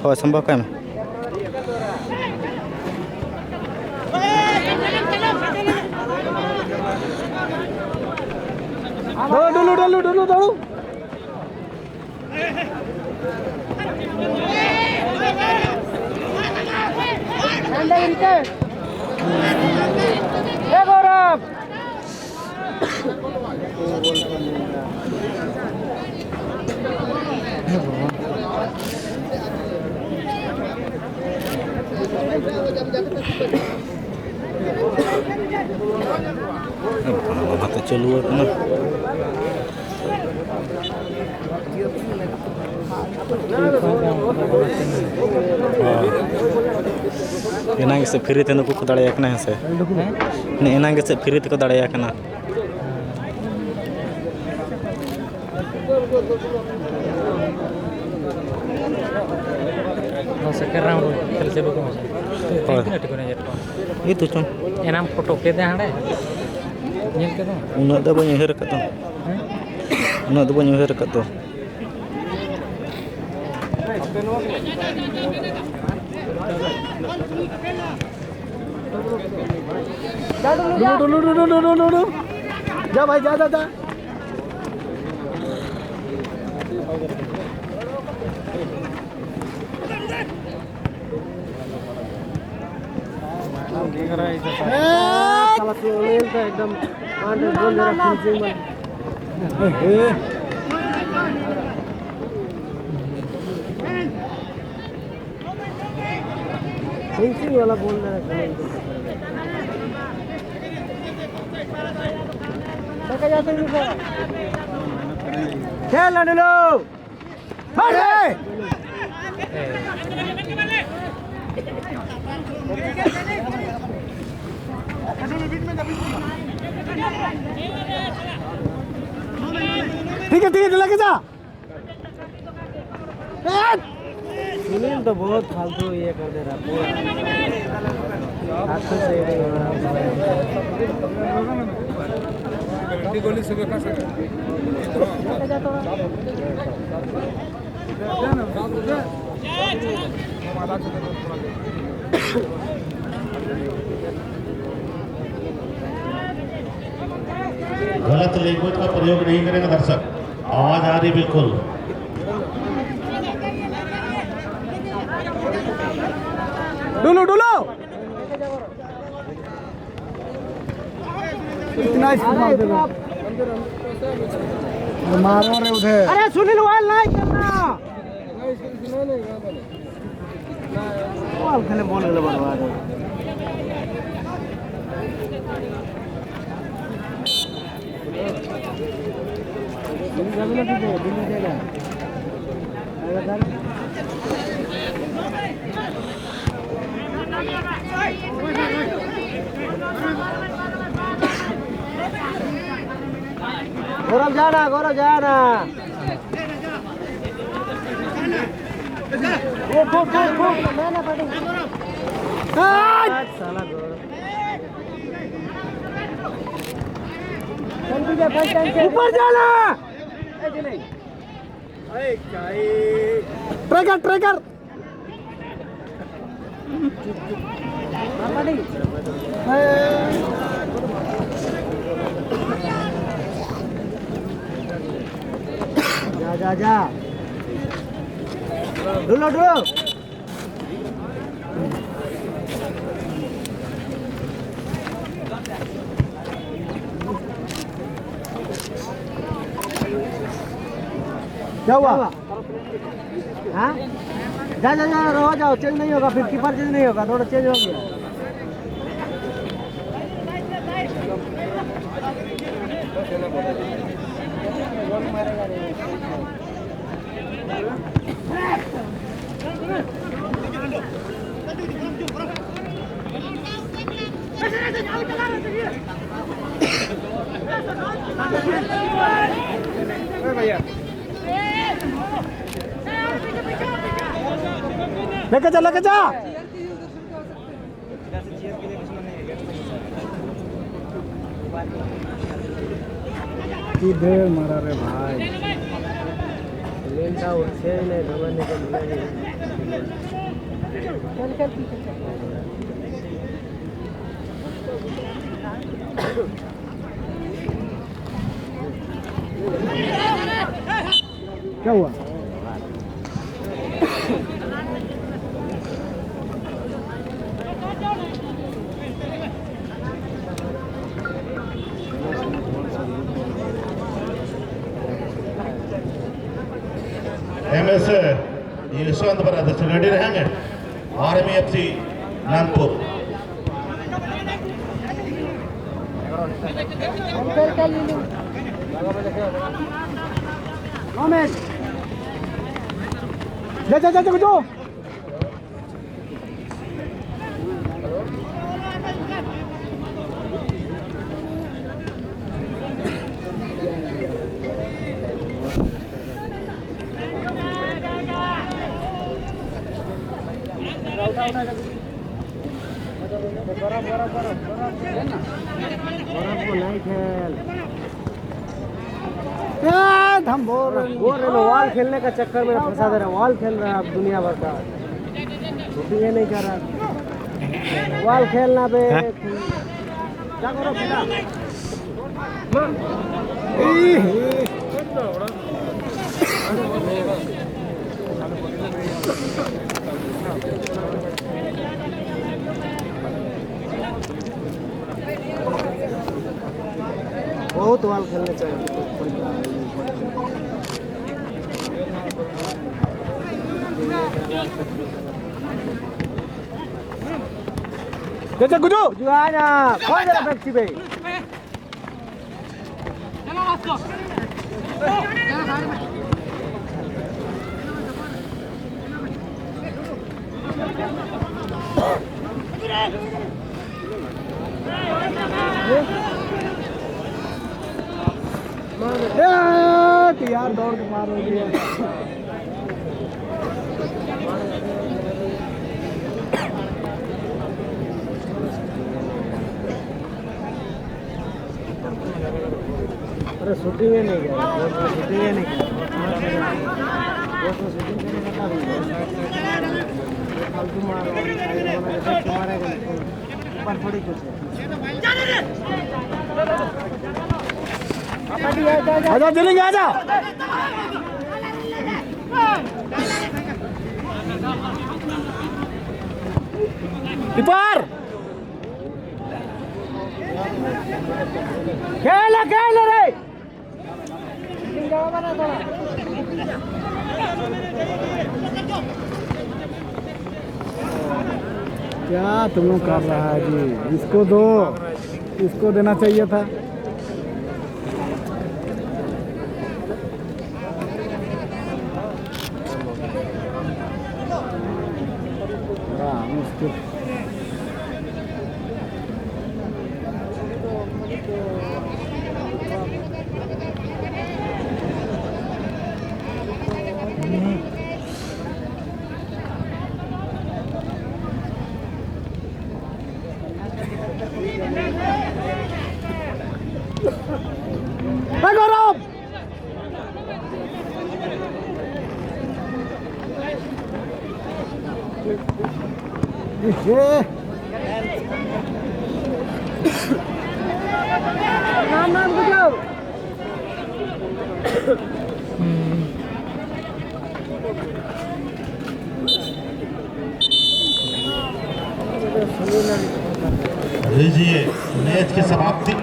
হয় সম্ভৱ কাম dulu mata चालू है ना एनांगे से फ्री थे नुकु को दाड़े ना से ने एनांगे से फ्री को दाड़े ना no second round खेल से बको मजा itu cun एनाम फोटो के दे हाड़े nyel ke do unak da banyak her kat tu unak da banyak her kat tu dulu जा भाई जा साला सोलेल तो एकदम आंटे बोल जरा फिनिशिंग में फिनिशिंग वाला बोल रहा है क्या जाते हैं खेल ना लो अरे ठीक है लगे जा सुनील तो बहुत फालतू ये कर दे रहा पूरा हाथ से गोली से का सके गलत लैंग्वेज का प्रयोग नहीं करेगा दर्शक आवाज आ रही बिल्कुल डुलो इतना इस्तेमाल दे मारो रे उधर अरे सुनील वाल नहीं करना वाल खेले बोल गले बर्बाद गौरव जाना मैंने पड़ी साला गौरव ऊपर जाना ट्रैकर जा डुलो क्या हुआ हाँ जा रहो जाओ चेंज नहीं होगा फिर कीपर चेंज नहीं होगा थोड़ा चेंज हो गया भैया लेके जा की देर मारा रे भाई लेंटा उठे नहीं भगवान को मिला नहीं चल चल क्या हुआ एमएस यशवंत ब्रदर्स रेडी रहेंगे आरएमएफसी नागपुर जा जा जा जा हम बोल रहे वॉल खेलने का चक्कर में फंसा दे रहा वॉल खेल रहा है अब दुनिया भर का शूटिंग नहीं कर रहा वॉल खेलना पे क्या करो बहुत वाल खेलने चाहिए जैसे गुजो जो आना कौन जरा व्यक्ति पे यार दौड़ के मार हो गया अरे शूटिंग ही नहीं गया शूटिंग ही नहीं किया शूटिंग करने का फालतू मारेगा पर थोड़ी कुछ आजा चलेंगे आजा कीपर खेल रे क्या तुम लोग कर रहा है जी इसको दो इसको देना चाहिए था नाम नाम को जाओ मैच की समाप्ति।